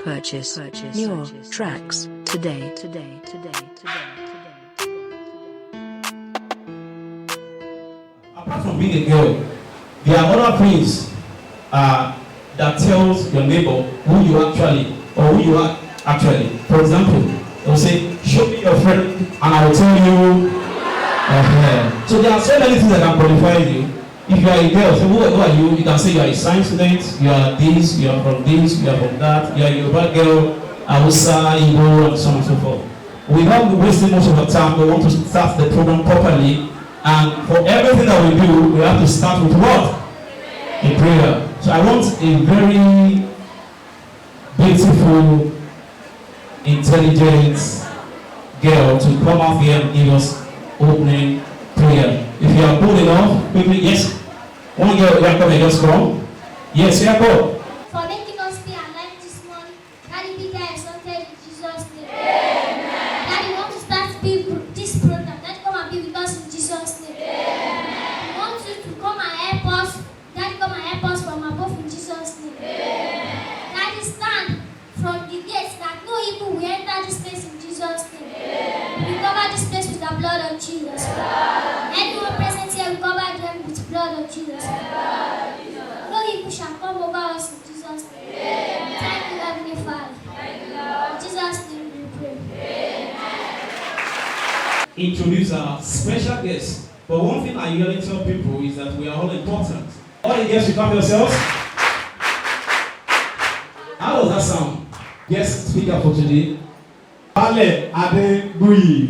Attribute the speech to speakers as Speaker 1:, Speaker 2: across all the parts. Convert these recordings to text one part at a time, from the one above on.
Speaker 1: Purchase your tracks today.
Speaker 2: Apart from being a girl, there are other things that tells your neighbor who you actually or who you are actually. For example, they'll say, "Show me your friend, and I will tell you." So there are so many things that can qualify you. If you are a girl, so who are you? You can say you are a science student, you are this, you are from this, you are from that, you are a Yoruba girl, Hausa, Igbo, and so on and so forth. Without wasting much of our time, we want to start the program properly. And for everything that we do, we have to start with what? A prayer. So I want a very beautiful, intelligent girl to come out here and give us opening prayer. If you are bold enough, quickly, yes. One girl, Jacob, just come. Yes, Jacob.
Speaker 3: For making us stay alive this morning, Daddy be there exalted in Jesus' name. Amen. Daddy want to start this program. Daddy come and be with us in Jesus' name. Amen. We want you to come and help us. Daddy come and help us from above in Jesus' name. Amen. Daddy stand from the gates that no evil will enter this place in Jesus' name. Amen. We cover this place with the blood of Jesus. Anyone present here, we cover them with the blood of Jesus. No evil shall come over us in Jesus' name. Amen. Thank you, Heavenly Father. In Jesus' name we pray. Amen.
Speaker 2: Introduce our special guest. But one thing I usually tell people is that we are all important. All the guests, you clap yourselves. How does that sound? Guest speaker for today. Bale Adebuyi.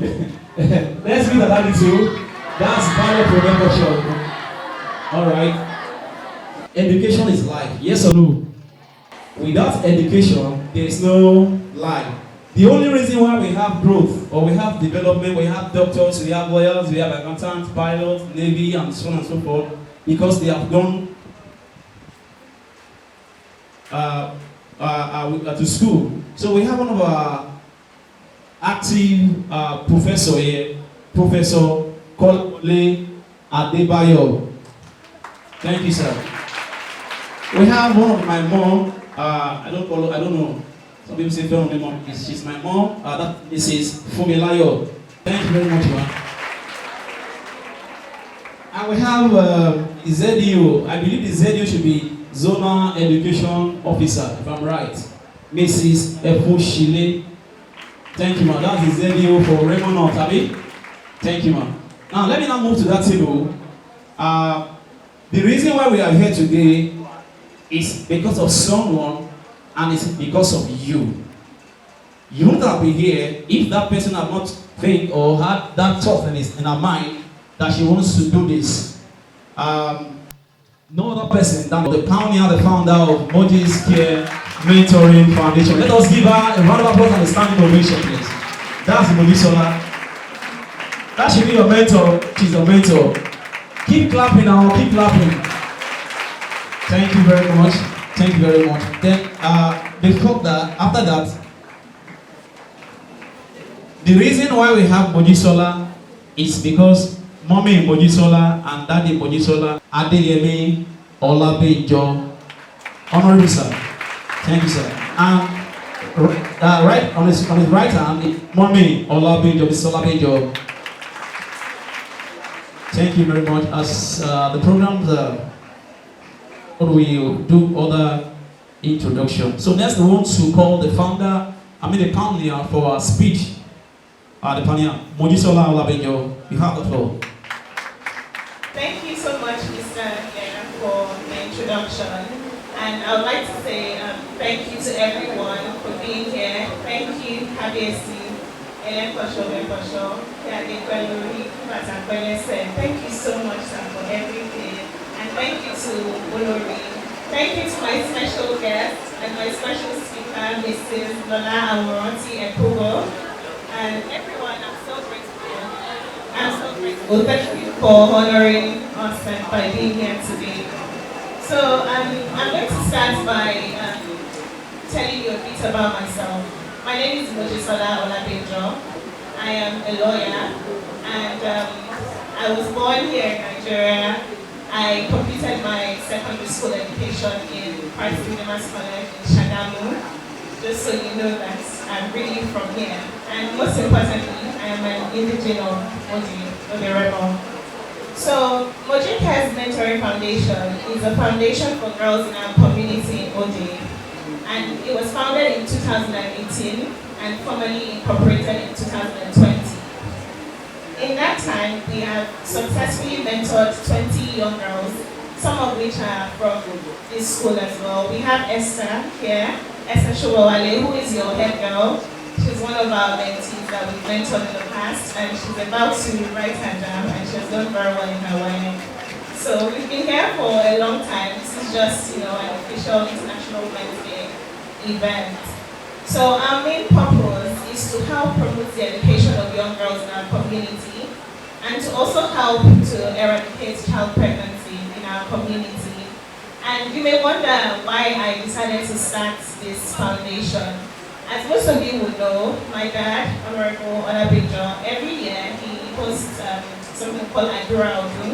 Speaker 2: Let's meet that too. That's Bale Production. Alright. Education is life, yes or no? Without education, there is no life. The only reason why we have growth, or we have development, we have doctors, we have lawyers, we have accountants, pilots, navy, and so on and so forth, because they have gone to school. So we have one of our active professor here, Professor Kolawole Adebayo. Thank you, sir. We have one of my mom. I don't know. Some people say family mom. She's my mom. That Mrs. Fumilayo. Thank you very much, ma'am. And we have ZDO. I believe the ZDO should be Zonal Education Officer, if I'm right. Mrs. Efushile. Thank you, ma'am. That's the ZDO for Raymond North, Abby. Thank you, ma'am. Now let me now move to that table. The reason why we are here today is because of someone, and it's because of you. You wouldn't have been here if that person had not think or had that thought in her mind that she wants to do this. No other person than the pioneer, the founder of Mojjeey's Care Mentoring Foundation. Let us give her a round of applause and a standing ovation, please. That's Mojjeeyy. That should be your mentor. She's your mentor. Keep clapping now, keep clapping. Thank you very much. Thank you very much. Then, after that, the reason why we have Mojjeeyy is because Mommy Mojjeeyy and Daddy Mojjeeyy, Adeyemi Olabejo, honorable sir. Thank you, sir. And right on his right hand, Mommy Olabejo, Mr. Olabejo. Thank you very much. As the program, we do other introduction. So next, we want to call the founder, the pioneer for our speech. The pioneer, Mojjeeyy Olabejo. You have the floor.
Speaker 4: Thank you so much, Mr. Yana, for the introduction. And I would like to say thank you to everyone for being here. Thank you, Kabesi. Thank you so much, sir, for everything. And thank you to Olori. Thank you to my special guest and my special speaker, Mrs. Lola Amoranti Ekubo. And everyone, I'm so grateful. Thank you for honoring us and by being here today. So I'm going to start by telling you a bit about myself. My name is Mojjeeyy Olabejo. I am a lawyer, and I was born here in Nigeria. I completed my secondary school education in Christ University College in Shagamu. just so you know that I'm really from here. And most importantly, I am an indigenous of Mojjeeyy, or the rebel. So, Mojjeeyy Cares Mentoring Foundation is a foundation for girls in our community in Mojjeeyy. And it was founded in 2018 and formally incorporated in 2020. In that time, we have successfully mentored 20 young girls, some of which are from this school as well. We have Esther here, Esther Shobawale, who is your head girl. She's one of our mentees that we've mentored in the past, and she's about to write her jam, and she has done very well in her way. So we've been here for a long time. This is just, an official International Women's Day event. So our main purpose is to help promote the education of young girls in our community and to also help to eradicate child pregnancy in our community. And you may wonder why I decided to start this foundation. As most of you would know, my dad, Honorable Olabijo, every year he hosts something called Adura Odun,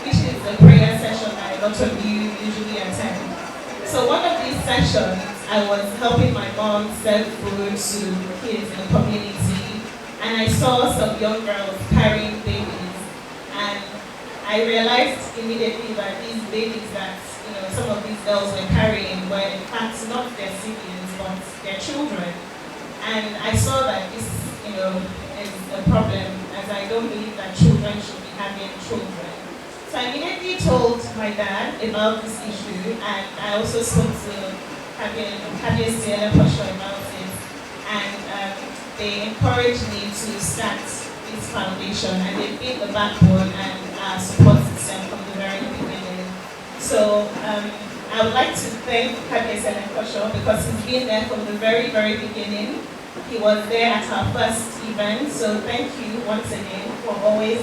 Speaker 4: which is a prayer session that a lot of you usually attend. So one of these sessions, I was helping my mom serve food to kids in the community, and I saw some young girls carrying babies, and I realized immediately that these babies that some of these girls were carrying were in fact not their siblings but their children, and I saw that this is a problem, as I don't believe that children should be having children. So I immediately told my dad about this issue, and I also spoke to Having Sierra Posho about it, and they encouraged me to start this foundation, and they've been the backbone and our support system from the very beginning. So I would like to thank Having Sierra Posho because he's been there from the very, very beginning. He was there at our first event, so thank you once again for always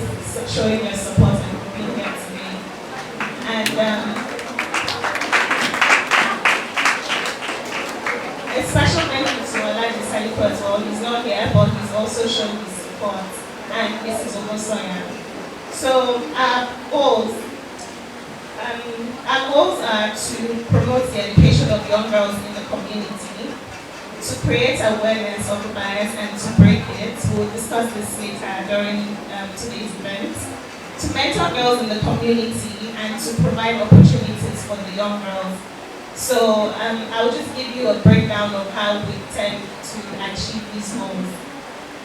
Speaker 4: showing your support and for being here today. And a special thank you to Olaji Saliko as well. He's not here, but he's also shown his support, and Mrs. Omosoya. So our goals are to promote the education of young girls in the community, to create awareness of the bias and to break it. We'll discuss this later during today's event. To mentor girls in the community and to provide opportunities for the young girls. So I will just give you a breakdown of how we tend to achieve these goals.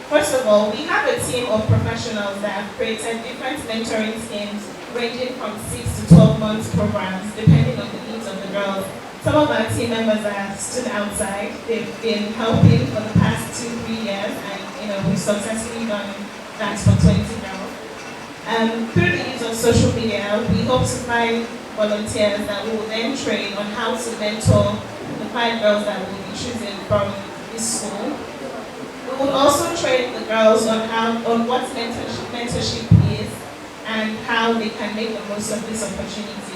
Speaker 4: First of all, we have a team of professionals that have created different mentoring schemes ranging from 6 to 12 months programs depending on the needs of the girls. Some of our team members are stood outside. They've been helping for the past 2-3 years, and we've successfully done that for 20 girls. Through the use of social media, we hope to find volunteers that we will then train on how to mentor the 5 girls that we will be choosing from this school. We will also train the girls on what mentorship is and how they can make the most of this opportunity.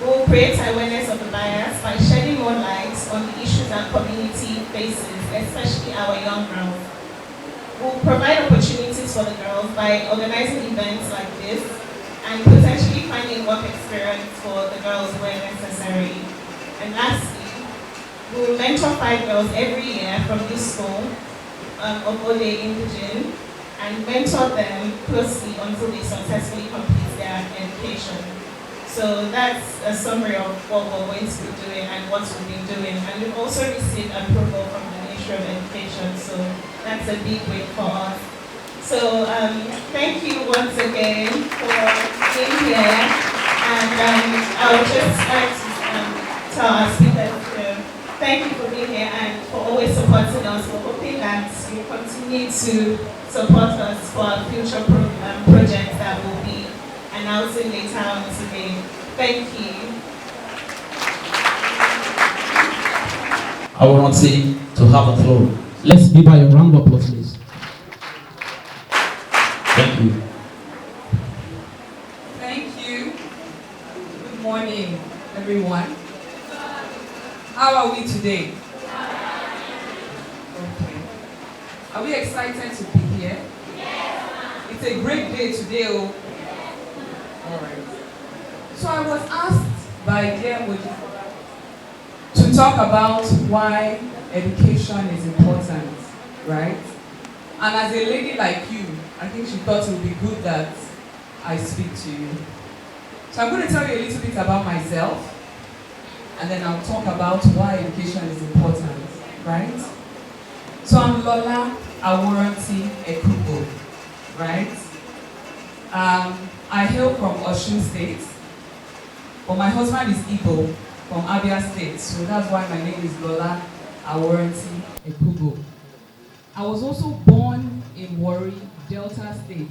Speaker 4: We will create awareness of the bias by shedding more light on the issues our community faces, especially our young girls. We will provide opportunities for the girls by organizing events like this and potentially finding work experience for the girls where necessary. And lastly, we will mentor 5 girls every year from this school of Mojjeeyy Indigen and mentor them closely until they successfully complete their education. So that's a summary of what we're going to be doing and what we've been doing. And we've also received approval from the Ministry of Education, so that's a big win for us. So thank you once again for being here. And I would just like to tell our speakers thank you for being here and for always supporting us. We're hoping that you continue to support us for our future projects that we'll be announcing later on today. Thank you.
Speaker 2: I want to say to have the floor. Let's give her a round of applause, please. Thank you.
Speaker 5: Thank you. Good morning, everyone. How are we today? Okay. Are we excited to be here? It's a great day today. Oh. All right. So I was asked by dear Mojjeeyy to talk about why education is important, right? And as a lady like you, I think she thought it would be good that I speak to you. So I'm going to tell you a little bit about myself, and then I'll talk about why education is important, right? So I'm Lola Aworanti Ekubo, right? I hail from Osun State, but my husband is Igbo from Abia State, so that's why my name is Lola Aworanti Ekubo. I was also born in Warri, Delta State,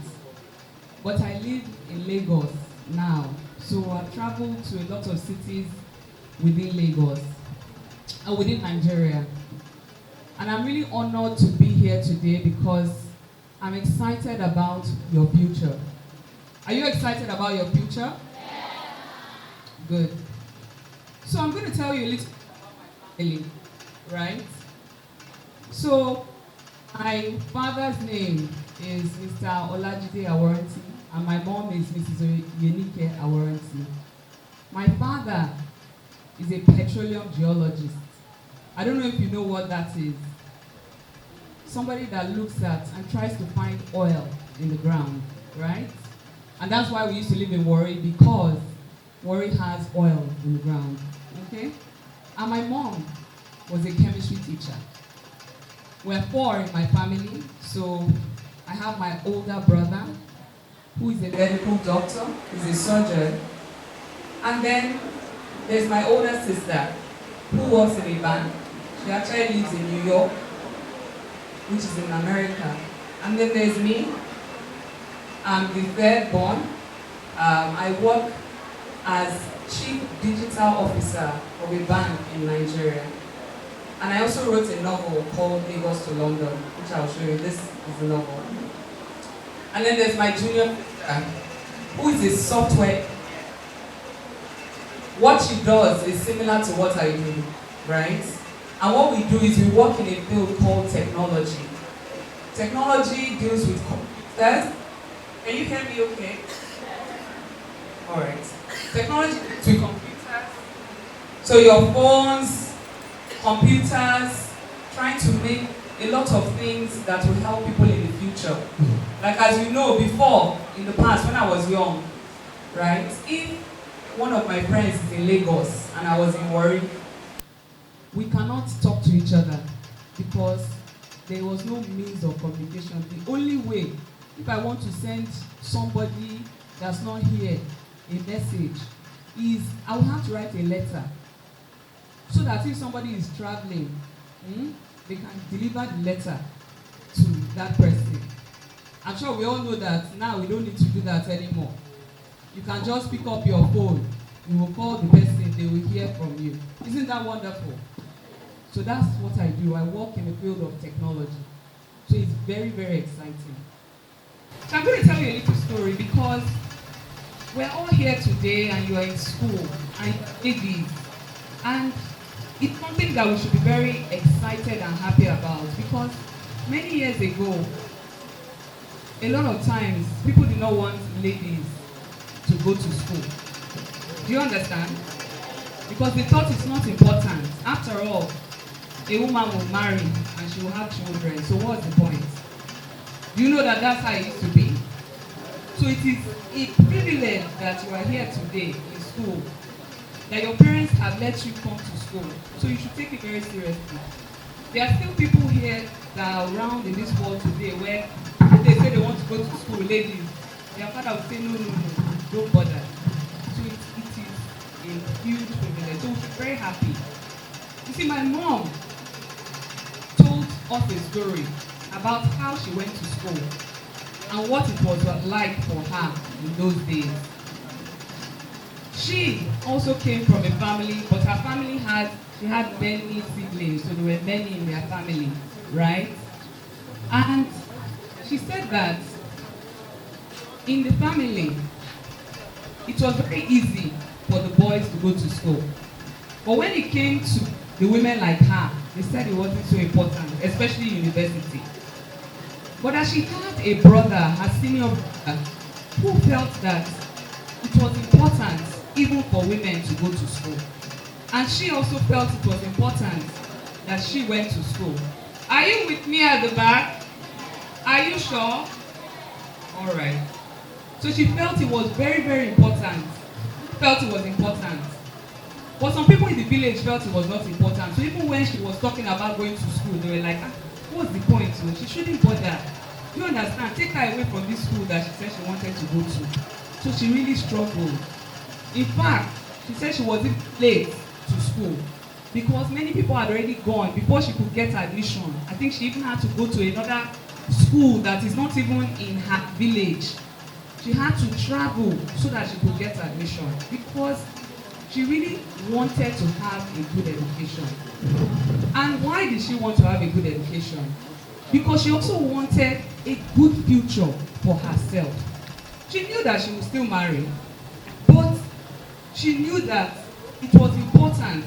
Speaker 5: but I live in Lagos now, so I've traveled to a lot of cities within Lagos, within Nigeria. And I'm really honored to be here today because I'm excited about your future. Are you excited about your future? Yeah. Good. So I'm going to tell you a little about my family, right? So my father's name is Mr. Olajide Aworanti, and my mom is Mrs. Yenike Aworanti. My father is a petroleum geologist. I don't know if you know what that is. Somebody that looks at and tries to find oil in the ground, right? And that's why we used to live in Warri, because Warri has oil in the ground, okay? And my mom was a chemistry teacher. We're 4 in my family, so I have my older brother, who is a medical doctor, he's a surgeon. And then there's my older sister, who works in a bank. She actually lives in New York, which is in America. And then there's me. I'm the third born. I work as Chief Digital Officer of a bank in Nigeria. And I also wrote a novel called Lagos to London, which I'll show you. This is the novel. And then there's my junior sister, who is a software. What she does is similar to what I do, right? And what we do is we work in a field called technology. Technology deals with computers. Can you hear me okay? All right. Technology deals with computers. So your phones, computers, trying to make a lot of things that will help people in the future. Like as you know, before, in the past, when I was young, right? If one of my friends is in Lagos and I was in Warri, we cannot talk to each other because there was no means of communication. The only way, if I want to send somebody that's not here a message, is I will have to write a letter so that if somebody is traveling, they can deliver the letter to that person. I'm sure we all know that now we don't need to do that anymore. You can just pick up your phone, you will call the person, they will hear from you. Isn't that wonderful? So that's what I do. I work in the field of technology. So it's very, very exciting. So I'm going to tell you a little story because we're all here today and you are in school and ladies. And it's something that we should be very excited and happy about because many years ago, a lot of times people did not want ladies to go to school. Do you understand? Because they thought it's not important. After all, a woman will marry and she will have children. So what's the point? Do you know that that's how it used to be? So it is a privilege that you are here today in school, that your parents have let you come to school. So you should take it very seriously. There are still people here that are around in this world today where if they say they want to go to school, ladies, their father will say, no, don't bother. So it is a huge privilege. So we should be very happy. You see, my mom told us a story about how she went to school and what it was like for her in those days. She also came from a family, but her family had many siblings, so there were many in their family, right? And she said that in the family, it was very easy for the boys to go to school. But when it came to the women like her, they said it wasn't so important, especially university. But as she had a brother, her senior brother, who felt that it was important even for women to go to school. And she also felt it was important that she went to school. Are you with me at the back? Are you sure? All right. So she felt it was very, very important. Felt it was important. But some people in the village felt it was not important. So even when she was talking about going to school, they were like, what's the point? She shouldn't bother. You understand? Take her away from this school that she said she wanted to go to. So she really struggled. In fact, she said she was late to school because many people had already gone before she could get admission. I think she even had to go to another school that is not even in her village. She had to travel so that she could get admission because she really wanted to have a good education. And why did she want to have a good education? Because she also wanted a good future for herself. She knew that she would still marry, but she knew that it was important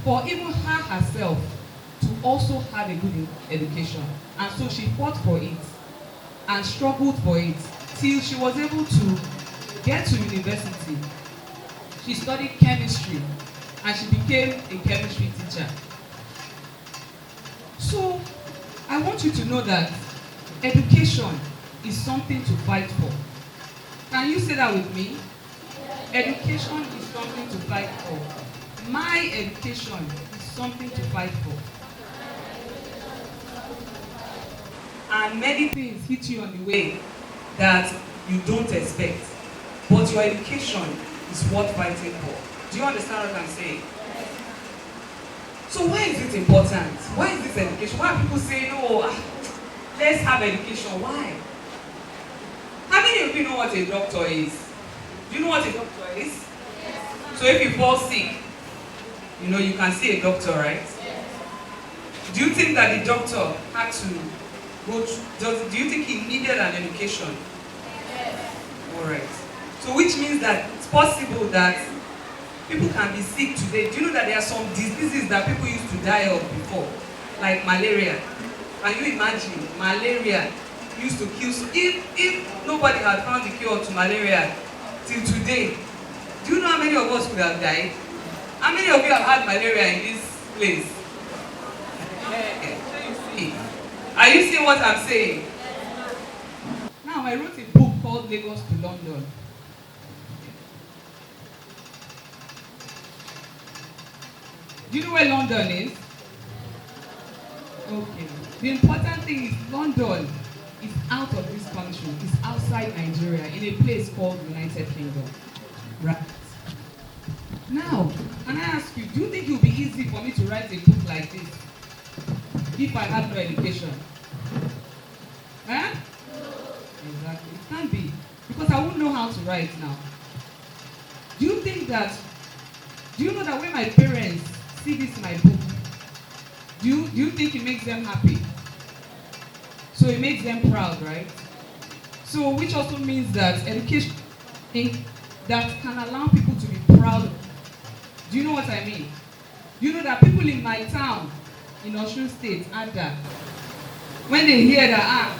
Speaker 5: for even her herself to also have a good education. And so she fought for it and struggled for it till she was able to get to university. She studied chemistry and she became a chemistry teacher. So I want you to know that education is something to fight for. Can you say that with me? Education is something to fight for. My education is something to fight for. And many things hit you on the way that you don't expect. But your education is worth fighting for. Do you understand what I'm saying? So why is it important? Why is this education? Why are people saying, oh, let's have education? Why? How many of you know what a doctor is? Do you know what a doctor is? Yes. So if you fall sick, you can see a doctor, right? Yes. Do you think that the doctor had to go through, do you think he needed an education? Yes. Alright. So which means that it's possible that people can be sick today. Do you know that there are some diseases that people used to die of before? Like malaria. Can you imagine? Malaria used to kill. So if nobody had found the cure to malaria till today, do you know how many of us could have died? How many of you have had malaria in this place? Are you seeing what I'm saying? Now I wrote a book called Lagos to London. Do you know where London is? Okay. The important thing is London is out of this country. It's outside Nigeria in a place called United Kingdom. Right. Now, can I ask you, do you think it would be easy for me to write a book like this if I had no education? Huh? Exactly. It can't be. Because I won't know how to write now. Do you know that when my parents see this in my book, do you think it makes them happy? So it makes them proud, right? So which also means that education that can allow people to be proud. Do you know what I mean? You know that people in my town, in Osun State, Ada, when they hear that,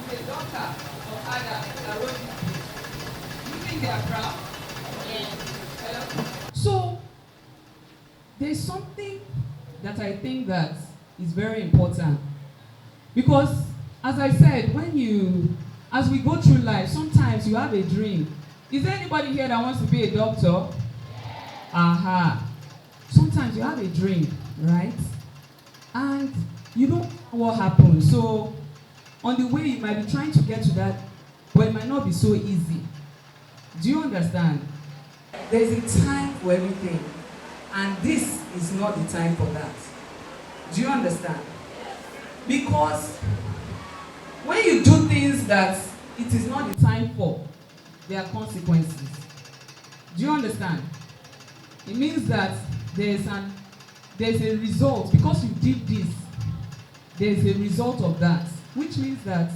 Speaker 5: the doctor of Ada that wrote this book, you think they are proud? Yes. So there's something that I think that is very important. Because, as I said, as we go through life, sometimes you have a dream. Is there anybody here that wants to be a doctor? Aha. Sometimes you have a dream, right? And you don't know what happens. So, on the way, you might be trying to get to that, but it might not be so easy. Do you understand? There's a time for everything. And this is not the time for that. Do you understand? Because when you do things that it is not the time for, there are consequences. Do you understand? It means that there's a result. Because you did this, there's a result of that. Which means that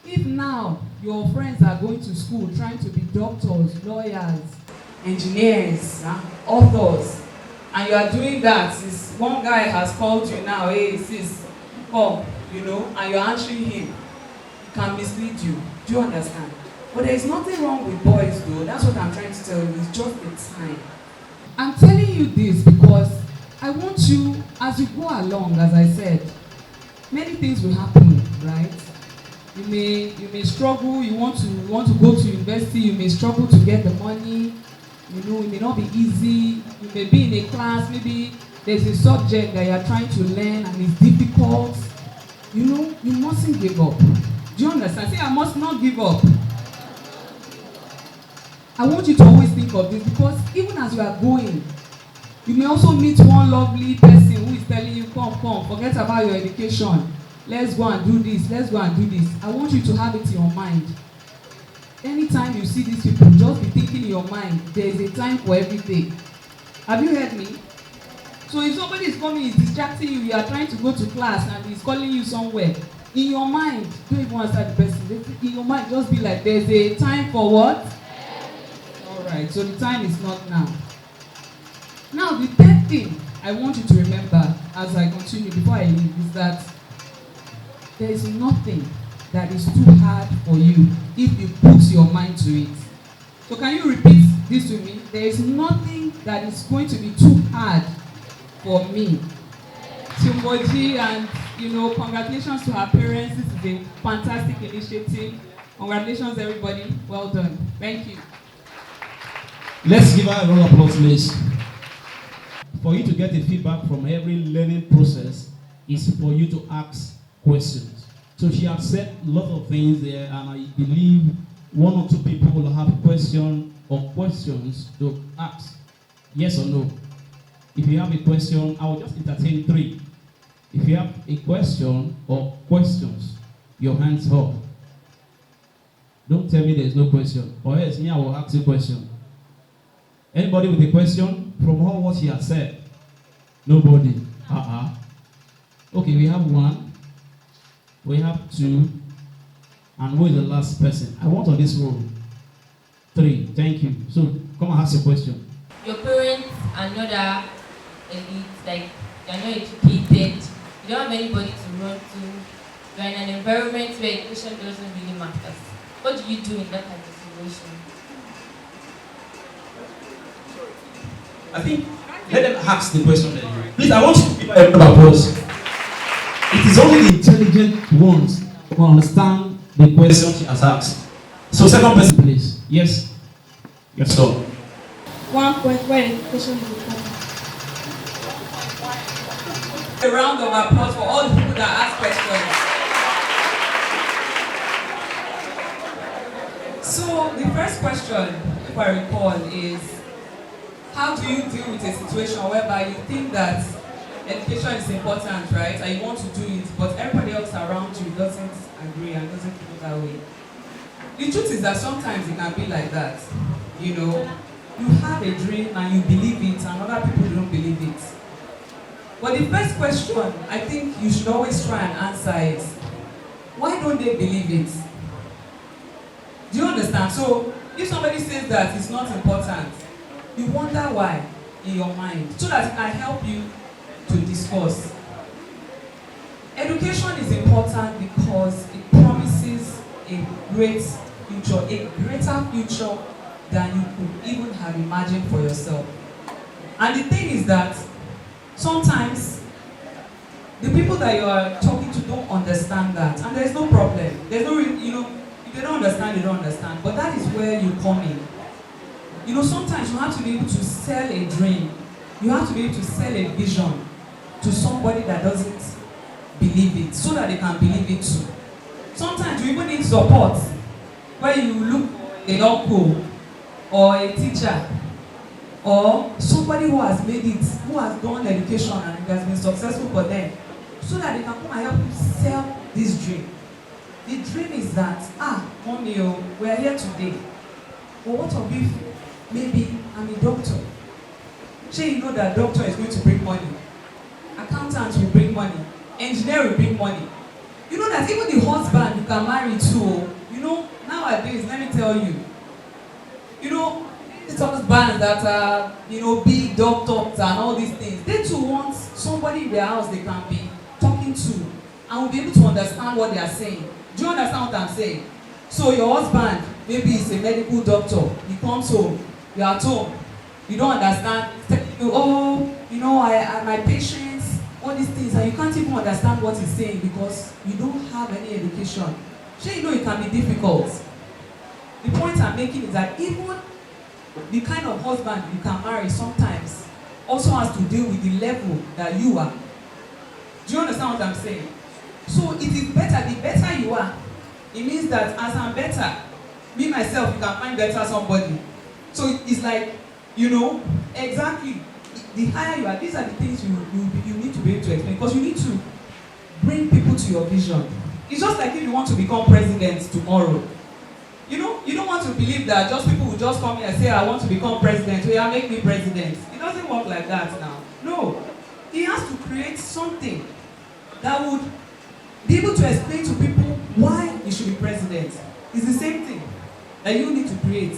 Speaker 5: if now your friends are going to school trying to be doctors, lawyers, engineers, authors, and you are doing that, one guy has called you now, hey sis, come, and you're answering him, it can mislead you. Do you understand? But there is nothing wrong with boys though. That's what I'm trying to tell you. It's just the time. I'm telling you this because I want you, as you go along, as I said, many things will happen, right? You may struggle. You want to go to university. You may struggle to get the money. You know, it may not be easy. You may be in a class. Maybe there's a subject that you are trying to learn and it's difficult. You know, you mustn't give up. Do you understand? Say, I must not give up. I want you to always think of this, because even as you are going, you may also meet one lovely person who is telling you, come, forget about your education. Let's go and do this. Let's go and do this. I want you to have it in your mind. Anytime you see these people, just be thinking in your mind, there is a time for everything. Have you heard me? So if somebody is coming, is distracting you, you are trying to go to class and he's calling you somewhere, in your mind, don't even answer the person. In your mind, just be like, there's a time for what? Alright, so the time is not now. Now, the third thing I want you to remember as I continue before I leave is that there is nothing that is too hard for you if you put your mind to it. So can you repeat this to me? There is nothing that is going to be too hard for me. To Mojjeeyy, and congratulations to her parents. This is a fantastic initiative. Congratulations, everybody. Well done. Thank you.
Speaker 2: Let's give her a round of applause, please. For you to get a feedback from every learning process is for you to ask questions. So she has said a lot of things there, and I believe one or two people will have questions to ask. Yes or no? If you have a question, I will just entertain 3. If you have a question or questions, your hands up. Don't tell me there is no question, or else me, I will ask you a question. Anybody with a question from all what she has said? Nobody. Okay, we have 1. We have 2. And who is the last person? I want on this row. 3. Thank you. So come and ask your question.
Speaker 6: Your parents are not a elite, like they are not educated. You don't have anybody to run to. You are in an environment where education doesn't really matter. What do you do in that kind of situation?
Speaker 2: I think let them ask the question. Please, I want you to give a round of applause. It is only the intelligent ones who understand the question she has asked. So, second person, please. Yes. Yes, sir.
Speaker 3: One point where education is important.
Speaker 5: A round of applause for all the people that ask questions. So the first question, if I recall, is how do you deal with a situation whereby you think that education is important, right? And you want to do it, but everybody else around you doesn't agree and doesn't feel that way. The truth is that sometimes it can be like that. You have a dream and you believe it, and other people don't believe it. But the first question, I think you should always try and answer is, why don't they believe it? Do you understand? So, if somebody says that it's not important, you wonder why in your mind, so that it can help you to discuss. Education is important because it promises a great future, a greater future than you could even have imagined for yourself. And the thing is that sometimes the people that you are talking to don't understand that, and there's no problem. There's no, if they don't understand, they don't understand. But that is where you come in. Sometimes you have to be able to sell a dream. You have to be able to sell a vision to somebody that doesn't believe it, so that they can believe it too. Sometimes you even need support, where you look for an uncle or a teacher or somebody who has made it, who has done education and it has been successful for them, so that they can come and help you sell this dream. The dream is that, mommy, we are here today. But what of if maybe I'm a doctor? Sure, you know that doctor is going to bring money. Accountants will bring money. Engineer will bring money. You know that even the husband you can marry too. Nowadays, let me tell you, these husbands that are, big doctors and all these things, they too want somebody in their house they can be talking to and will be able to understand what they are saying. Do you understand what I'm saying? So your husband, maybe he's a medical doctor, he comes home, you're at home, you don't understand, you, oh, you know, my patience, all these things, and you can't even understand what he's saying because you don't have any education. Sure, you know it can be difficult. The point I'm making is that even the kind of husband you can marry sometimes also has to deal with the level that you are. Do you understand what I'm saying? So it is better, the better you are, it means that as I'm better, me myself, you can find better somebody. So it's like, you know, exactly, the higher you are, these are the things you need to be able to explain, because you need to bring people to your vision. It's just like if you want to become president tomorrow. You know, you don't want to believe that just people will just come here and say, I want to become president, so yeah, make me president. It doesn't work like that now. No. He has to create something that would be able to explain to people why he should be president. It's the same thing that you need to create.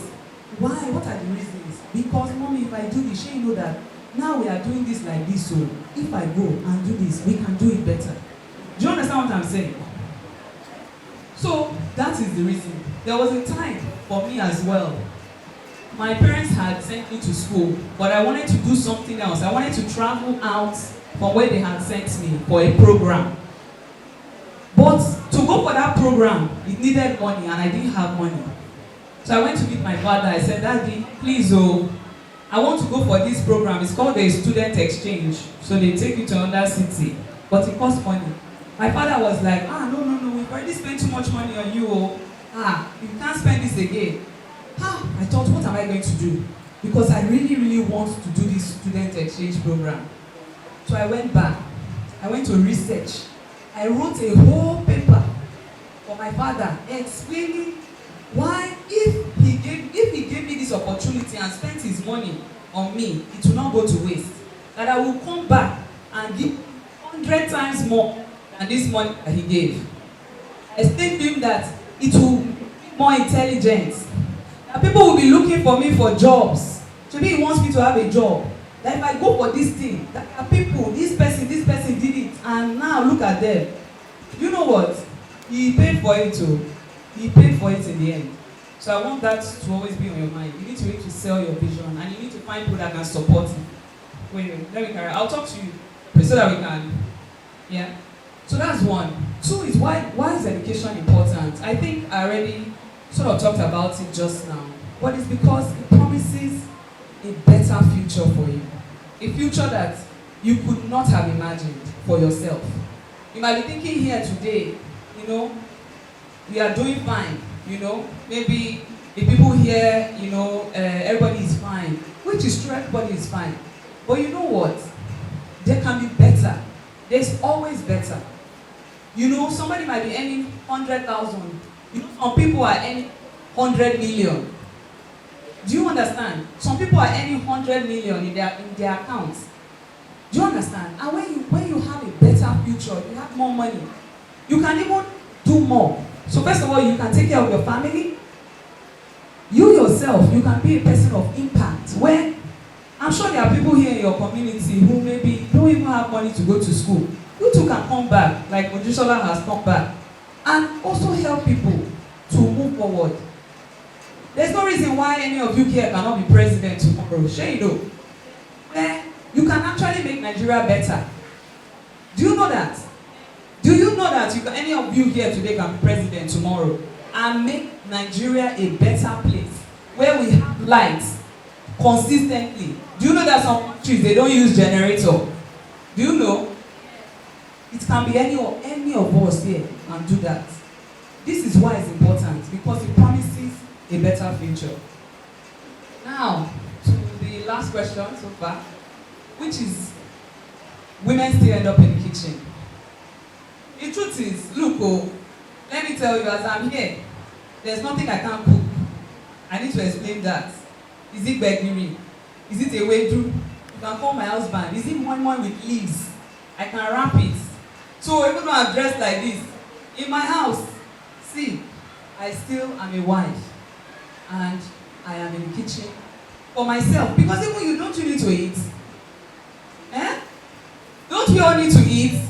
Speaker 5: Why? What are the reasons? Because, mommy, if I do this, you know that now we are doing this like this, so if I go and do this, we can do it better. Do you understand what I'm saying? So, that is the reason. There was a time for me as well. My parents had sent me to school, but I wanted to do something else. I wanted to travel out from where they had sent me for a program. But to go for that program, it needed money, and I didn't have money. So I went to meet my father. I said, Daddy, please, I want to go for this program. It's called a student exchange. So they take you to another city, but it costs money. My father was like, no, we've already spent too much money on you. You can't spend this again. I thought, what am I going to do? Because I really, really want to do this student exchange program. So I went back. I went to research. I wrote a whole paper for my father explaining why if he gave me this opportunity and spent his money on me, it will not go to waste. That I will come back and give 100 times more than this money that he gave. I explained to him that it will be more intelligent. That people will be looking for me for jobs. Maybe he wants me to have a job. That if I go for this thing, that people, this person did it, and now look at them. You know what? He paid for it too. He paid for it in the end. So I want that to always be on your mind. You need to be able to sell your vision, and you need to find people that can support you. Wait, let me carry. I'll talk to you so that we can. Yeah. So that's one. Two is why is education important? I think I already sort of talked about it just now. But it's because it promises a better future for you. A future that you could not have imagined for yourself. You might be thinking here today, you know, we are doing fine, you know. Maybe the people here, you know, everybody is fine. Which is true, everybody is fine. But you know what? There can be better. There's always better. You know, somebody might be earning 100,000. You know, some people are earning 100 million. Do you understand? Some people are earning 100 million in their accounts. Do you understand? And when you have a better future, you have more money, you can even do more. So first of all, you can take care of your family. You yourself, you can be a person of impact. Where I'm sure there are people here in your community who maybe don't even have money to go to school. You too can come back, like Mojjeeyy has come back, and also help people to move forward. There's no reason why any of you here cannot be president tomorrow. Sure you know. You can actually make Nigeria better. Do you know that? Do you know that any of you here today can be president tomorrow and make Nigeria a better place where we have lights consistently? Do you know that some countries they don't use generator? Do you know? It can be any of us here and do that. This is why it's important, because it promises a better future. Now, to the last question so far, which is women still end up in the kitchen. The truth is, look, let me tell you, as I'm here, there's nothing I can't cook. I need to explain that. Is it begiri? Is it a wedu? You can call my husband. Is it one with leaves? I can wrap it. So even though I'm dressed like this, in my house, see, I still am a wife. And I am in the kitchen for myself. Because even you don't need to eat. Don't we all need to eat?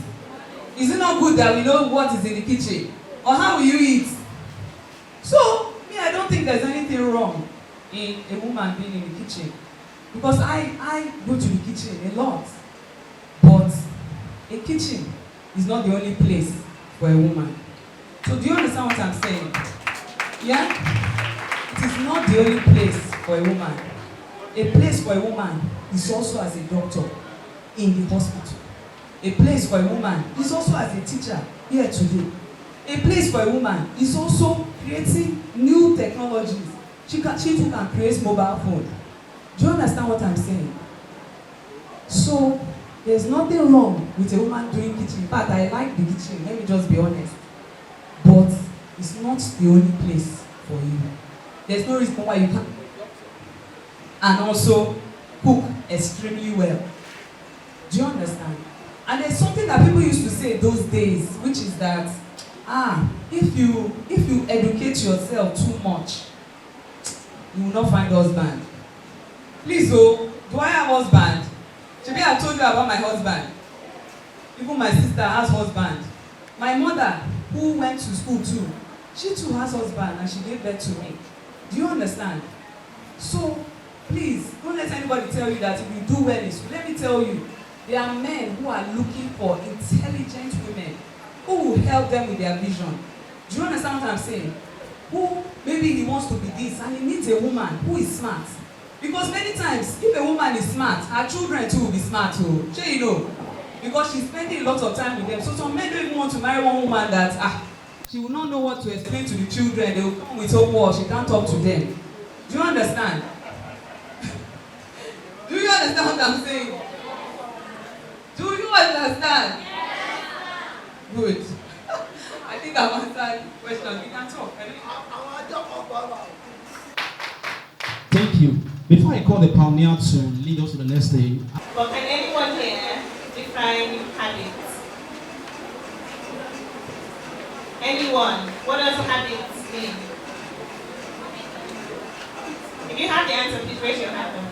Speaker 5: Is it not good that we know what is in the kitchen? Or how will you eat? So, I don't think there's anything wrong in a woman being in the kitchen. Because I go to the kitchen a lot. But a kitchen is not the only place for a woman. So do you understand what I'm saying? Yeah? It is not the only place for a woman. A place for a woman is also as a doctor in the hospital. A place for a woman is also as a teacher here today. A place for a woman is also creating new technologies. She too can create mobile phone. Do you understand what I'm saying? So there's nothing wrong with a woman doing kitchen. In fact, I like the kitchen, let me just be honest. But it's not the only place for you. There's no reason why you can't. And also cook extremely well. Do you understand? And there's something that people used to say those days, which is that, if you educate yourself too much, you will not find husband. Please, do I have husband? Maybe I told you about my husband. Even my sister has husband. My mother, who went to school too, she too has husband and she gave birth to me. Do you understand? So, please, don't let anybody tell you that if you do well in school. Let me tell you, there are men who are looking for intelligent women who will help them with their vision. Do you understand what I'm saying? Who, maybe he wants to be this and he needs a woman who is smart. Because many times, if a woman is smart, her children too will be smart too. Sure you know. Because she's spending a lot of time with them. So some men don't even want to marry one woman that, she will not know what to explain to the children. They will come with homework. She can't talk to them. Do you understand? Do you understand what I'm saying? Do you understand? Good. I think I've answered the question. You can talk.
Speaker 2: Thank you. Before I call the pioneer to lead us to the next stage.
Speaker 4: But can anyone here define habits? Anyone? What does habits mean? If you have the answer, please raise your hand.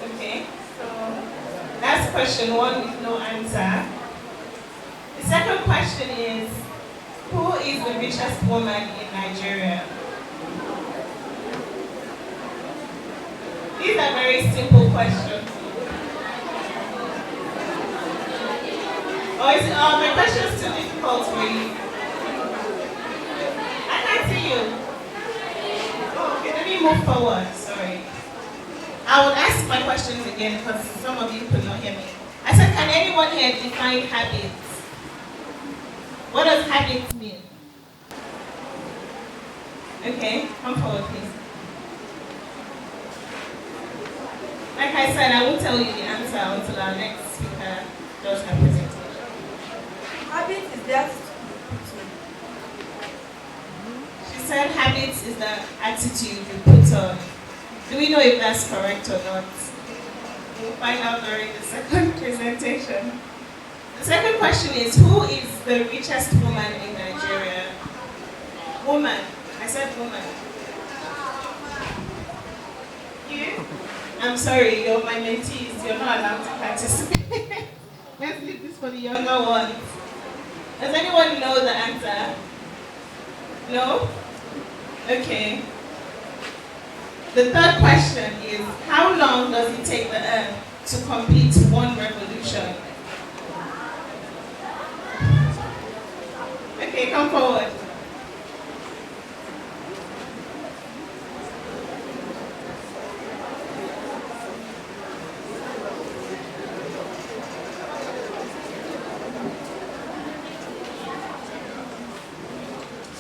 Speaker 4: Okay, so that's question one with no answer. The second question is, who is the richest woman in Nigeria? These are very simple questions. Or is it, my question's too difficult for you? I can't see you. Oh, okay, let me move forward, sorry. I would ask my questions again because some of you could not hear me. I said, can anyone here define habits? What does habits mean? Okay, come forward, please. Like I said, I won't tell you the answer until our next speaker does her presentation.
Speaker 7: Habit is the attitude.
Speaker 4: She said habits is the attitude you put on. Do we know if that's correct or not? We'll find out during the second presentation. The second question is, who is the richest woman in Nigeria? Woman. I said woman. You? I'm sorry, you're my mentees. You're not allowed to participate. Let's leave this for the younger ones. Does anyone know the answer? No? Okay. The third question is, how long does it take the Earth to complete one revolution? Okay, come forward.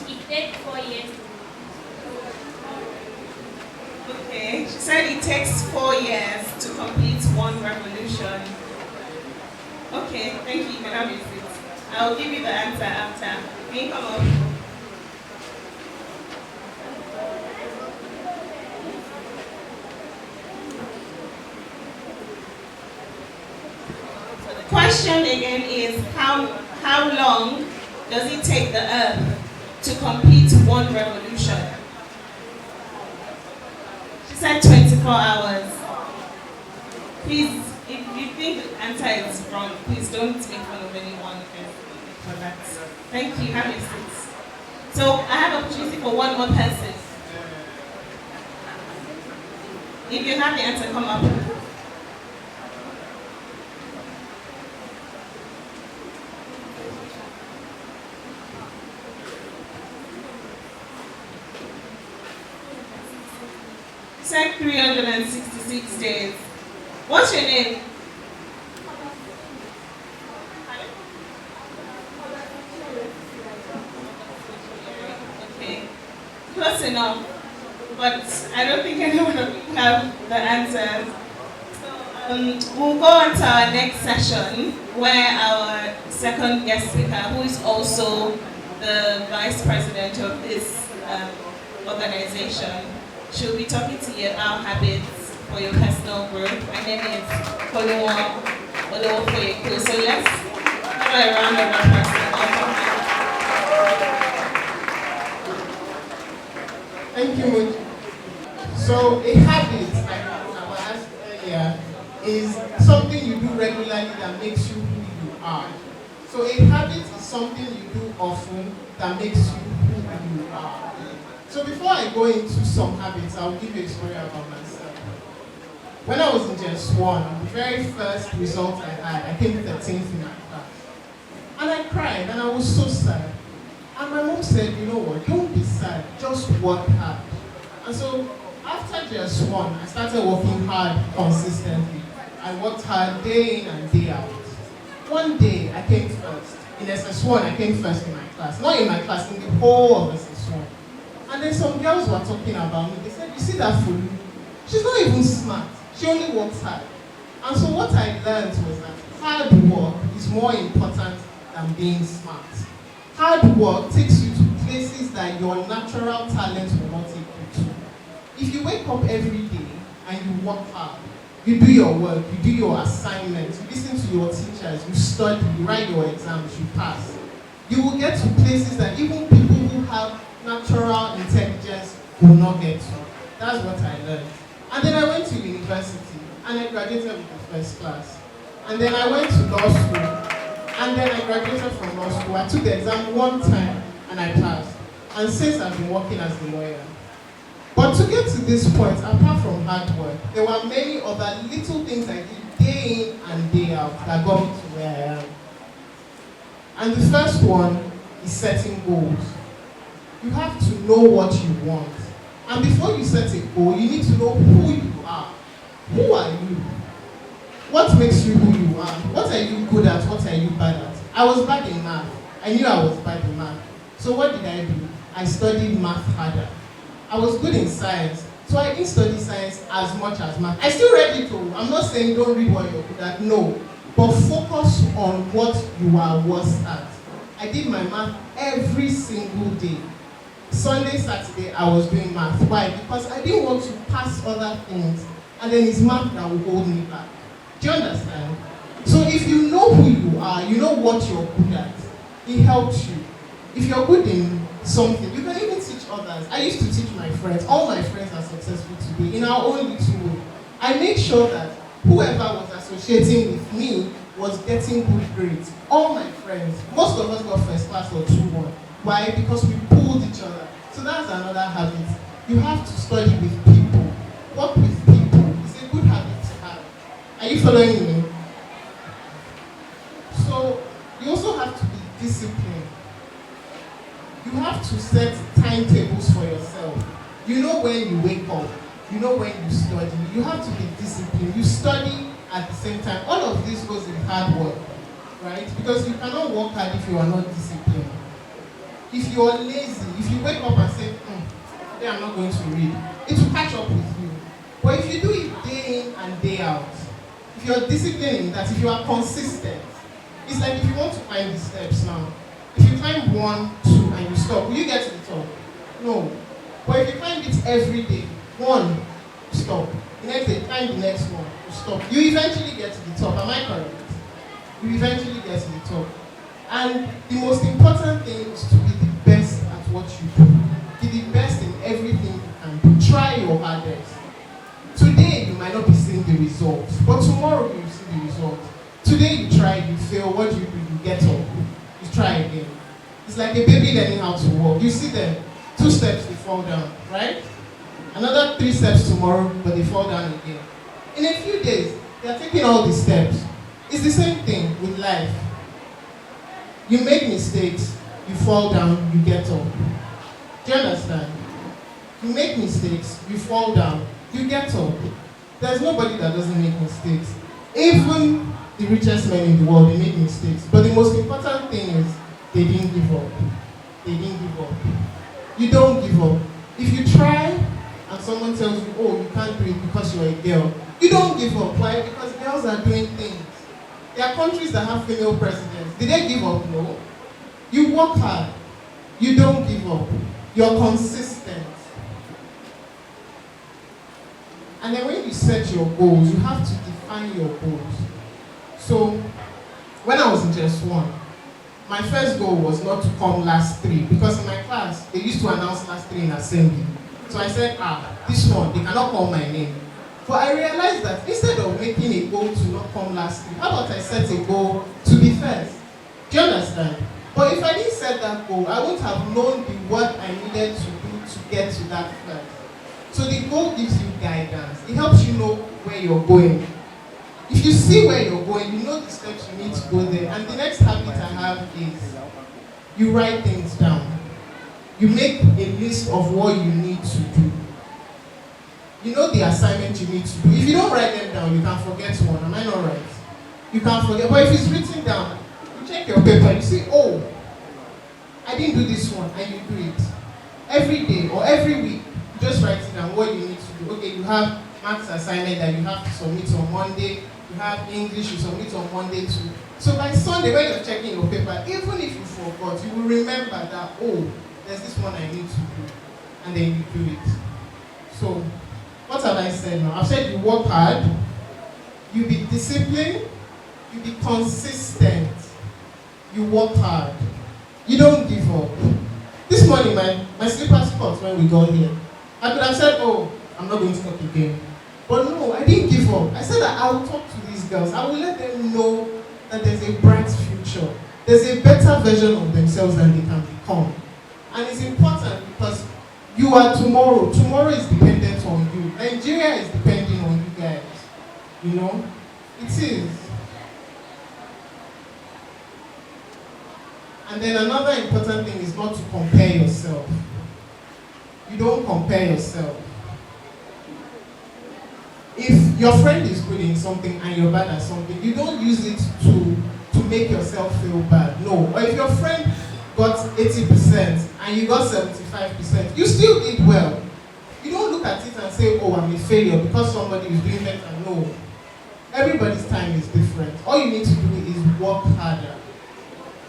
Speaker 3: It takes 4 years.
Speaker 4: Okay, she said it takes 4 years to complete one revolution. Okay, thank you. You can have your seat. I'll give you the answer after. Can you come up? So the question again is, how long does it take the Earth to complete one revolution? She said 24 hours. Please, if you think the answer is wrong, please don't make fun of anyone for that. Thank you. Have your seats. So I have opportunity for one more person. If you have the answer, come up. It's like 366 days. What's your name? Okay, close enough. But I don't think anyone of you have the answers. So we'll go on to our next session where our second guest speaker, who is also the vice president of this organization, she'll be talking to you about habits for your personal growth. My name is Koluwa Olowofoyeku. So let's have a round of applause.
Speaker 8: Thank you, Mojjeeyy. So a habit, like I was asked earlier, is something you do regularly that makes you who you are. So a habit is something you do often that makes you who you are. So before I go into some habits, I'll give you a story about myself. When I was in just 1, the very first result I had, I came 13th in my class. And I cried and I was so sad. And my mom said, you know what, don't be sad, just work hard. And so after just 1, I started working hard consistently. I worked hard day in and day out. One day I came first. In SS1, I came first in my class. Not in my class, in the whole of SS1. And then some girls were talking about me. They said, you see that fool? She's not even smart. She only works hard. And so what I learned was that hard work is more important than being smart. Hard work takes you to places that your natural talent will not take you to. If you wake up every day and you work hard, you do your work, you do your assignments, you listen to your teachers, you study, you write your exams, you pass, you will get to places that even people who have natural intelligence will not get to. That's what I learned. And then I went to university and I graduated with the first class. And then I went to law school. And then I graduated from law school. I took the exam 1 time and I passed. And since I've been working as a lawyer. But to get to this point, apart from hard work, there were many other little things I did day in and day out that got me to where I am. And the first one is setting goals. You have to know what you want. And before you set a goal, you need to know who you are. Who are you? What makes you who you are? What are you good at? What are you bad at? I was bad in math. I knew I was bad in math. So what did I do? I studied math harder. I was good in science. So I didn't study science as much as math. I still read it all. I'm not saying don't read what you're good at. No. But focus on what you are worse at. I did my math every single day. Sunday, Saturday, I was doing math. Why? Because I didn't want to pass other things. And then it's math that will hold me back. Do you understand? So if you know who you are, you know what you're good at, it helps you. If you're good in something, you can even teach others. I used to teach my friends. All my friends are successful today in our own little way. I made sure that whoever was associating with me was getting good grades. All my friends, most of us got first class or 2-1. Why? Because we pulled each other. So that's another habit. You have to study with people. Work with people. It's a good habit to have. Are you following me? So you also have to be disciplined. You have to set timetables for yourself. You know when you wake up. You know when you study. You have to be disciplined. You study at the same time. All of this goes in hard work, right? Because you cannot work hard if you are not disciplined. If you are lazy, if you wake up and say, today I'm not going to read, it will catch up with you. But if you do it day in and day out, if you are disciplined in that, if you are consistent, it's like if you want to climb the steps now. If you climb 1, 2, and you stop, will you get to the top? No. But if you climb it every day, 1, stop. The next day, climb the next one, you stop. You eventually get to the top. Am I correct? You eventually get to the top. And the most important thing is to be the best at what you do. Be the best in everything you can do. Try your hardest. Today, you might not be seeing the results, but tomorrow you will see the results. Today you try, you fail, what do? You get up. You try again. It's like a baby learning how to walk. You see them, 2 steps, they fall down, right? Another 3 steps tomorrow, but they fall down again. In a few days, they are taking all the steps. It's the same thing with life. You make mistakes, you fall down, you get up. Do you understand? You make mistakes, you fall down, you get up. There's nobody that doesn't make mistakes. Even the richest men in the world, they make mistakes. But the most important thing is they didn't give up. They didn't give up. You don't give up. If you try and someone tells you, oh, you can't do it because you're a girl, you don't give up. Why? Because girls are doing things. There are countries that have female presidents. Did they give up? No. You work hard. You don't give up. You're consistent. And then when you set your goals, you have to define your goals. So, when I was in just 1, my first goal was not to come last 3, because in my class, they used to announce last 3 in assembly. So I said, this one, they cannot call my name. But I realized that instead of making a goal to not come last 3, how about I set a goal to be first? Do you understand? But if I didn't set that goal, I wouldn't have known what I needed to do to get to that first. So the goal gives you guidance. It helps you know where you're going. If you see where you're going, you know the steps you need to go there. And the next habit I have is you write things down. You make a list of what you need to do. You know the assignment you need to do. If you don't write them down, you can forget one. Am I not right? You can forget. But if it's written down, you check your paper, you say, oh, I didn't do this one, and you do it. Every day or every week, you just write it down what you need to do. Okay, you have maths assignment that you have to submit on Monday. You have English, you submit on Monday too. So by Sunday, when you're checking your paper, even if you forgot, you will remember that, oh, there's this one I need to do. And then you do it. So, what have I said now? I've said you work hard, you be disciplined, you be consistent, you work hard, you don't give up. This morning, my slippers caught when we got here. I could have said, oh, I'm not going to talk again. But no, I didn't give up. I said that I will talk to these girls. I will let them know that there's a bright future. There's a better version of themselves than they can become. And it's important because you are tomorrow. Tomorrow is dependent on you. Nigeria is depending on you guys. You know? It is. And then another important thing is not to compare yourself. You don't compare yourself. If your friend is good in something and you're bad at something, you don't use it to make yourself feel bad. No. Or if your friend got 80% and you got 75%, you still did well. You don't look at it and say, oh, I'm a failure because somebody is doing better. No. Everybody's time is different. All you need to do is work harder.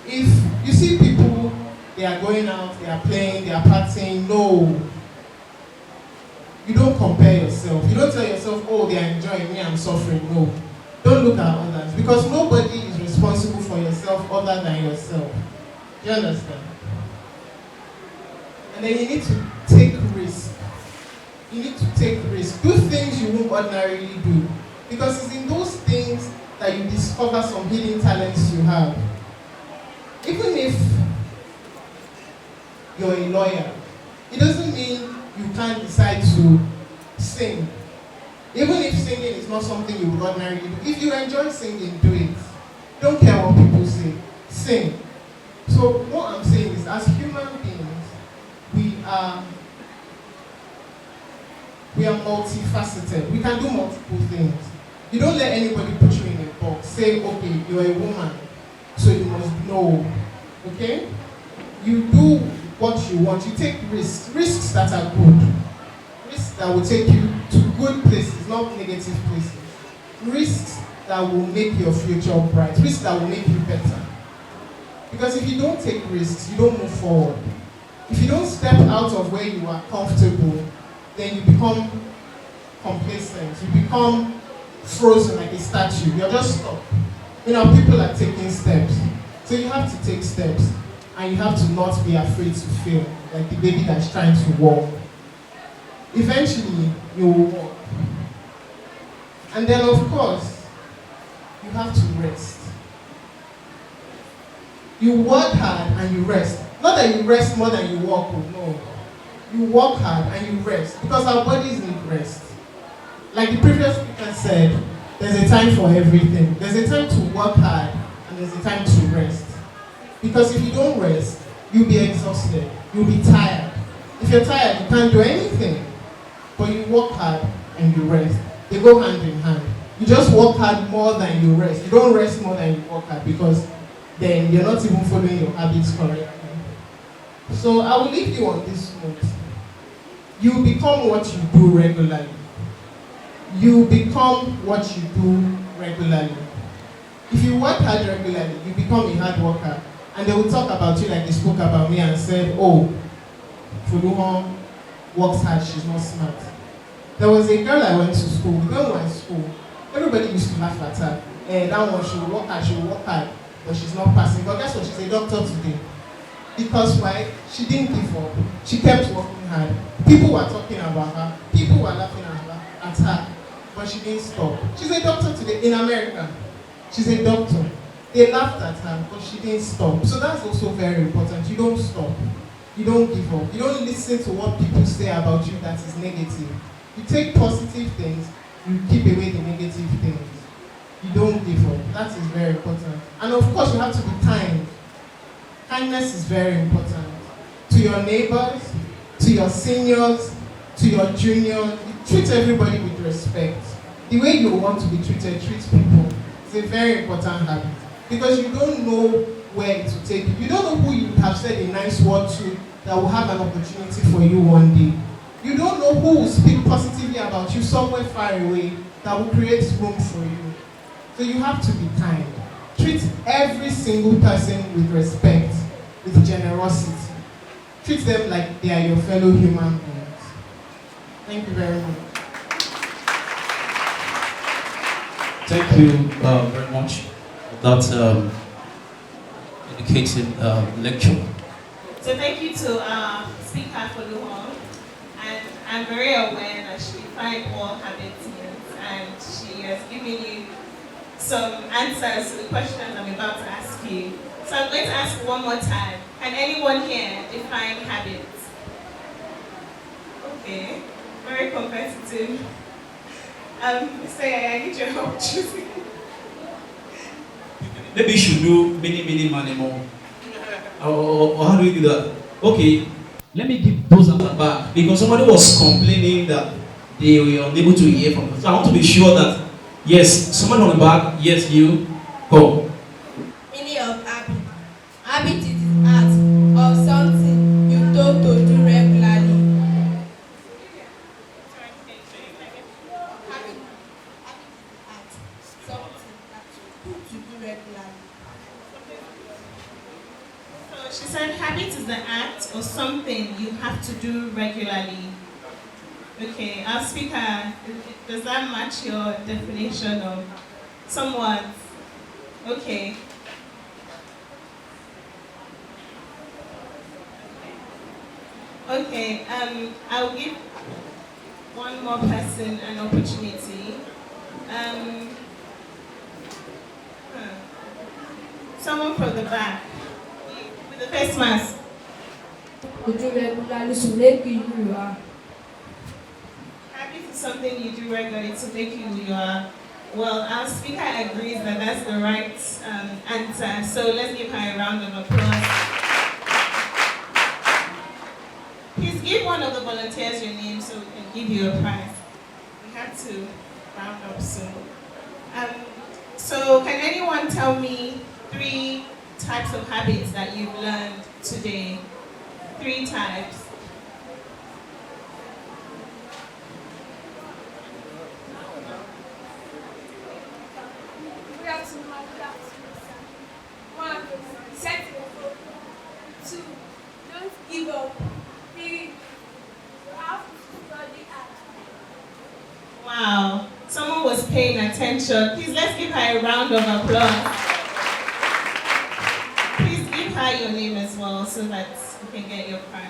Speaker 8: If you see people, they are going out, they are playing, they are partying, no. You don't compare yourself. You don't tell yourself, oh, they are enjoying, me, I'm suffering. No. Don't look at others because nobody is responsible for yourself other than yourself. Do you understand? And then you need to take risks. You need to take risks. Do things you won't ordinarily do. Because it's in those things that you discover some hidden talents you have. Even if you're a lawyer, it doesn't mean you can't decide to sing. Even if singing is not something you would ordinarily do. If you enjoy singing, do it. Don't care what people say. Sing. So what I'm saying is, as human beings, we are multifaceted. We can do multiple things. You don't let anybody put you in a box. Say, okay, you're a woman, so you must know. Okay? You do what you want. You take risks that are good. Risks that will take you to good places, not negative places. Risks that will make your future bright. Risks that will make you better. Because if you don't take risks, you don't move forward. If you don't step out of where you are comfortable, then you become complacent. You become frozen like a statue. You're just stuck. You know, people are taking steps. So you have to take steps. And you have to not be afraid to fail, like the baby that's trying to walk. Eventually, you will walk. And then, of course, you have to rest. You work hard and you rest. Not that you rest more than you work, no. you work hard and you rest because our bodies need rest. Like the previous speaker said, there's a time for everything. There's a time to work hard and there's a time to rest. Because if you don't rest, you'll be exhausted, you'll be tired. If you're tired, you can't do anything. But you work hard and you rest. They go hand in hand. You just work hard more than you rest. You don't rest more than you work hard because then you're not even following your habits correctly. So I will leave you on this note. You become what you do regularly. You become what you do regularly. If you work hard regularly, you become a hard worker. And they will talk about you like they spoke about me and said, oh, Fuluhon works hard, she's not smart. There was a girl I went to school. The girl went to school. Everybody used to laugh at her. That one, she will work hard, but she's not passing. But guess what? She's a doctor today. Because why? She didn't give up. She kept working hard. People were talking about her. People were laughing at her. But she didn't stop. She's a doctor today in America. She's a doctor. They laughed at her, but she didn't stop. So that's also very important. You don't stop. You don't give up. You don't listen to what people say about you that is negative. You take positive things, you keep away the negative things. You don't give up. That is very important. And of course, you have to be kind. Kindness is very important. To your neighbors, to your seniors, to your juniors. You treat everybody with respect. The way you want to be treated, treat people. It's a very important habit. Because you don't know where it will take you. You don't know who you have said a nice word to that will have an opportunity for you one day. You don't know who will speak positively about you somewhere far away that will create room for you. So you have to be kind. Treat every single person with respect, with generosity. Treat them like they are your fellow human beings. Thank you very much.
Speaker 2: Thank you very much for that educated lecture.
Speaker 4: So thank you to our speaker for Luhong. And I'm very aware that she defined all habits and she has given you some answers to the questions I'm about to ask you. So I'm going to ask one more time. Can anyone here define habits? Okay, very competitive. Mr. Yaya, I need your help choosing.
Speaker 2: Maybe you should do many more. Or how do we do that? Okay, let me give those at the back because somebody was complaining that they were unable to hear from us. So I want to be sure that yes, someone on the back, yes, you go.
Speaker 7: Meaning of habit. Habit is the act of something you don't to do regularly. Habit is the act, something that you do regularly.
Speaker 4: So she said habit is the act or something you have to do regularly. Okay, our speaker, does that match your definition of somewhat? Okay. Okay, I'll give one more person an opportunity. Someone from the back, with the face mask.
Speaker 7: You do regularly to make you who you are.
Speaker 4: Habit is something you do regularly to make you who you are. Well, our speaker agrees that that's the right answer, so let's give her a round of applause. Please give one of the volunteers your name so we can give you a prize. We have to round up soon. So can anyone tell me 3 types of habits that you've learned today? 3 types.
Speaker 7: We have to have that. 1, set your goal. 2, don't give up. 3, you have to study hard.
Speaker 4: Wow, someone was paying attention. Please, let's give her a round of applause. Please give her your name as well so that you can get your prize.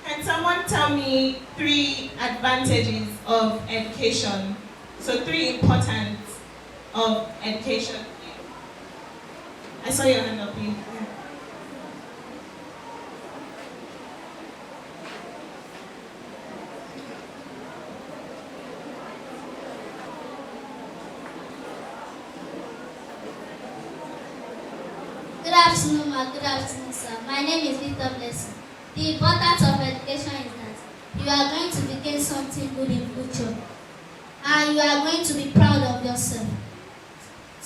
Speaker 4: Can someone tell me 3 advantages of education? So 3 importance of education. I saw your hand up, you. Yeah.
Speaker 3: Good afternoon, ma. Good afternoon, sir. My name is Victor Blessing. The importance of education is that you are going to become something good in future, and you are going to be proud of yourself.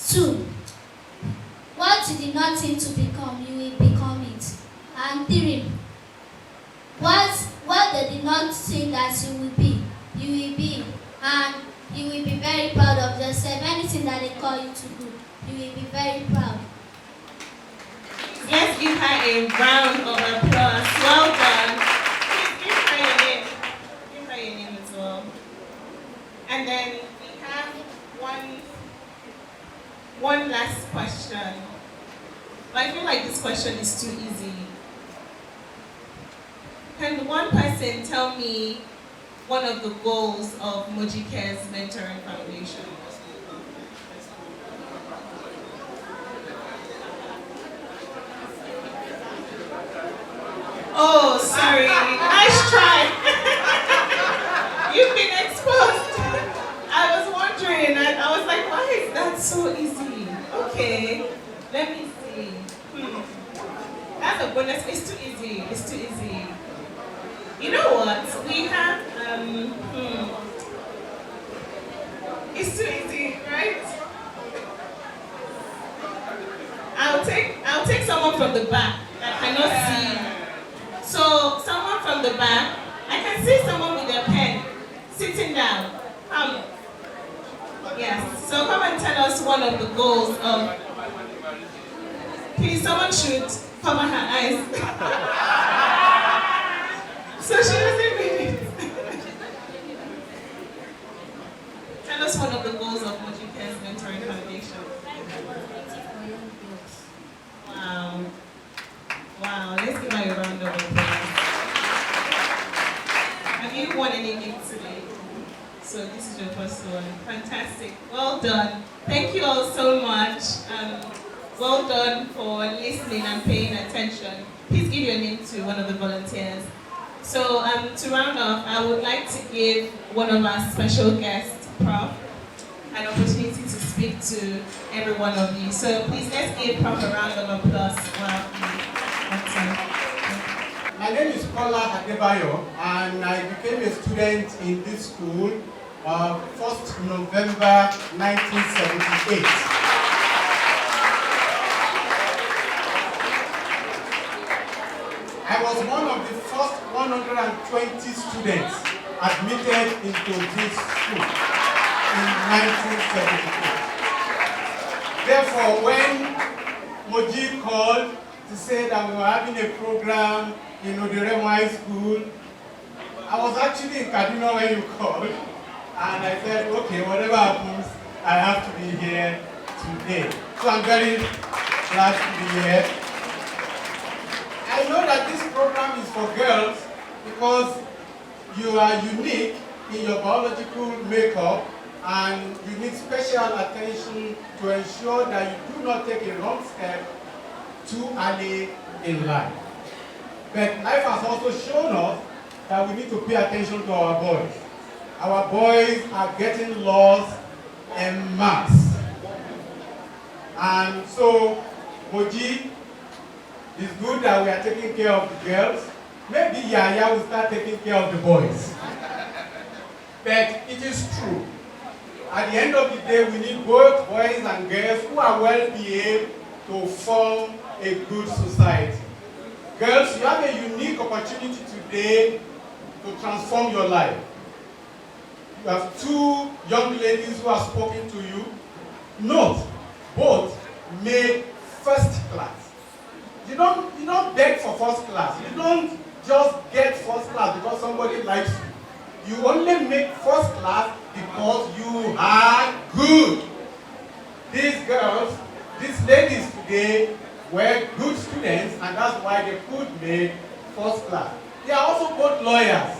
Speaker 3: 2. What you did not think to become, you will become it. And 3. What they did not think that you will be, you will be, and you will be very proud of yourself. Anything that they call you to do, you will be very proud.
Speaker 4: Let's give her a round of applause. Well done. Please give her your name. Give her your name as well. And then we have one last question. But I feel like this question is too easy. Can one person tell me one of the goals of Mojjeeyy's Mentoring Foundation? Oh, sorry. Nice try. You've been exposed. I was wondering, I was like, why is that so easy? Okay, let me see. That's a bonus. It's too easy. It's too easy. You know what? We have, it's too easy, right? I'll take someone from the back. I cannot see. So someone from the back, I can see someone with a pen sitting down. Yes. So come and tell us one of the goals of. Please, someone should cover her eyes. So she doesn't read it. Tell us one of the goals of Mojjeeyy's Mentoring Foundation. Wow. Wow, let's give her a round of applause. Have you won anything today? So this is your first one. Fantastic. Well done. Thank you all so much. Well done for listening and paying attention. Please give your name to one of the volunteers. So to round off, I would like to give one of our special guests, Prof, an opportunity to speak to every one of you. So please let's give Prof a round of applause. Wow.
Speaker 9: My name is Kola Adebayo, and I became a student in this school 1st November 1978. I was one of the first 120 students admitted into this school in 1978. Therefore, when Mojjeeyy called to say that we were having a program in Mojjeeyy School, I was actually in Kaduna when you called, and I said, okay, whatever happens, I have to be here today. So I'm very glad to be here. I know that this program is for girls because you are unique in your biological makeup, and you need special attention to ensure that you do not take a wrong step too early in life. But life has also shown us that we need to pay attention to our boys. Our boys are getting lost en masse. And so, Mojjeeyy, it's good that we are taking care of the girls. Maybe Yaya will start taking care of the boys. But it is true. At the end of the day, we need both boys and girls who are well behaved to form a good society. Girls, you have a unique opportunity today to transform your life. You have two young ladies who have spoken to you. Note, both made first class. You don't beg for first class. You don't just get first class because somebody likes you. You only make first class because you are good. These girls, these ladies today were good students, and that's why they could make first class. They are also both lawyers.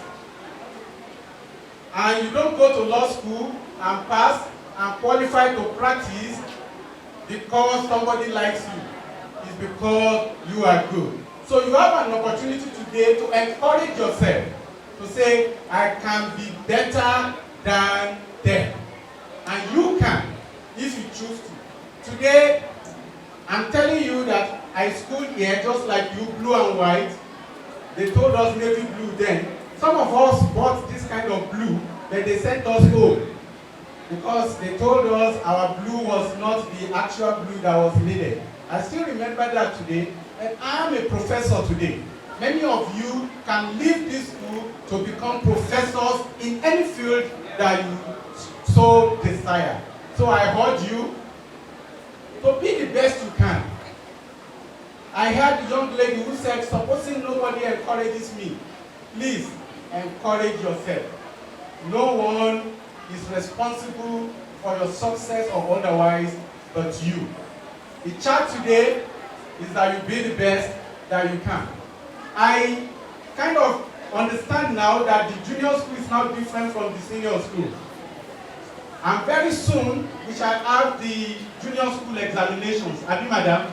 Speaker 9: And you don't go to law school and pass and qualify to practice because somebody likes you. is because you are good. So you have an opportunity today to encourage yourself, to say, I can be better than them. And you can, if you choose to. Today, I'm telling you that I schooled here just like you, blue and white. They told us navy blue then. Some of us bought this kind of blue, but they sent us home because they told us our blue was not the actual blue that was needed. I still remember that today, and I am a professor today. Many of you can leave this school to become professors in any field that you so desire. So I urge you to be the best you can. I heard a young lady who said, supposing nobody encourages me, please encourage yourself. No one is responsible for your success or otherwise but you. The charge today is that you be the best that you can. I kind of understand now that the junior school is now different from the senior school. And very soon, we shall have the junior school examinations. Abi, madam?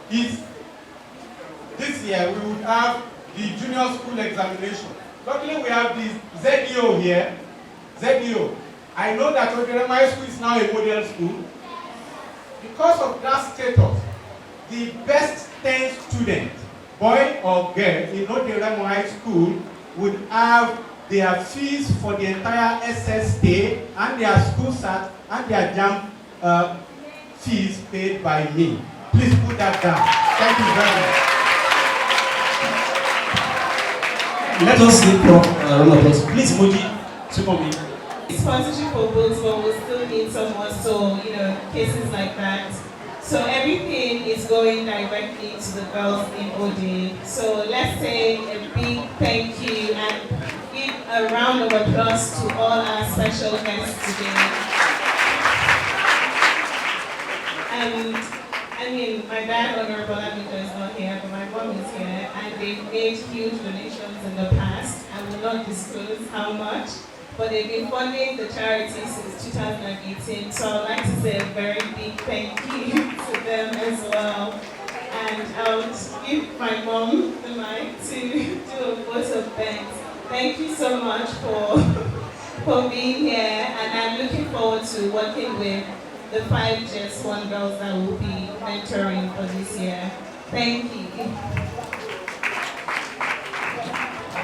Speaker 9: This year, we would have the junior school examination. Luckily, we have the ZDO here. ZDO. I know that Mojjeeyy School is now a model school. Because of that status, the best 10 students, boy or girl, in Mojjeeyy School would have their fees for the entire SS day and their school start and their jam fees paid by me. Please put that down. Thank you very much.
Speaker 2: Let us see round of applause. Please, Mojjeeyy, super me.
Speaker 4: Sponsorship for books, but we still need someone, so, cases like that. So everything is going directly to the girls in OD. So let's say a big thank you and give a round of applause to all our special guests today. My dad, Honorable Amico, is not here, but my mom is here, and they've made huge donations in the past. I will not disclose how much, but they've been funding the charity since 2018, so I'd like to say a very big thank you to them as well. And I'll give my mom the mic to do a vote of thanks. Thank you so much for being here, and I'm looking forward to working with the 5 JS1 girls that will be mentoring for this year. Thank you.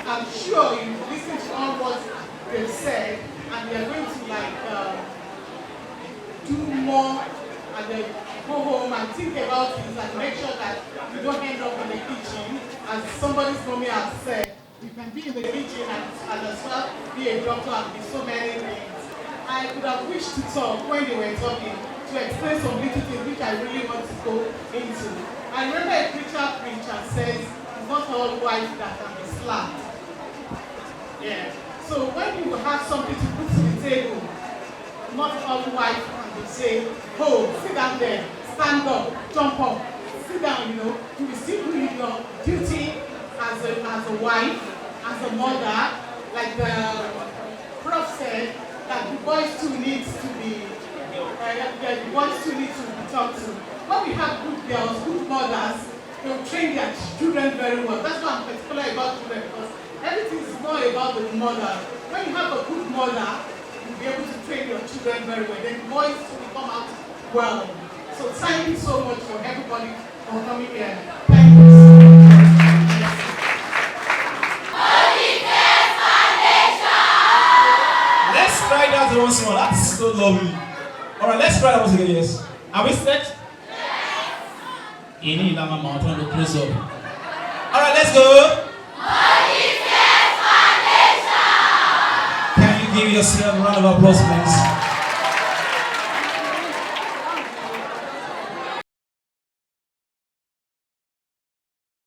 Speaker 8: I'm sure you listen to all what they've said, and they're going to do more, and then go home and think about things and make sure that you don't end up in the kitchen. As somebody's mommy has said, you can be in the kitchen and as well be a doctor and be so many things. I could have wished to talk when they were talking to explain some little things which I really want to go into. I remember a preacher says, it's not all wives that can be slapped. Yeah. So when you have something to put to the table, not all wives can be saying, oh, sit down there, stand up, jump up, sit down, you will still do your duty as a wife, as a mother, like the prof said, that the boys too need to be talked to. When we have good girls, good mothers, they'll train their children very well. That's why I'm particular about children, because everything is more about the mother. When you have a good mother, you'll be able to train your children very well. Then boys will come out well. So thank you so much for everybody for coming here. Thank you so much.
Speaker 2: Let's try that once more. That's so lovely. Alright, let's try that once again, yes. Are we set? Yes. Close up. Alright, let's go. Can you give yourself a round of applause, please?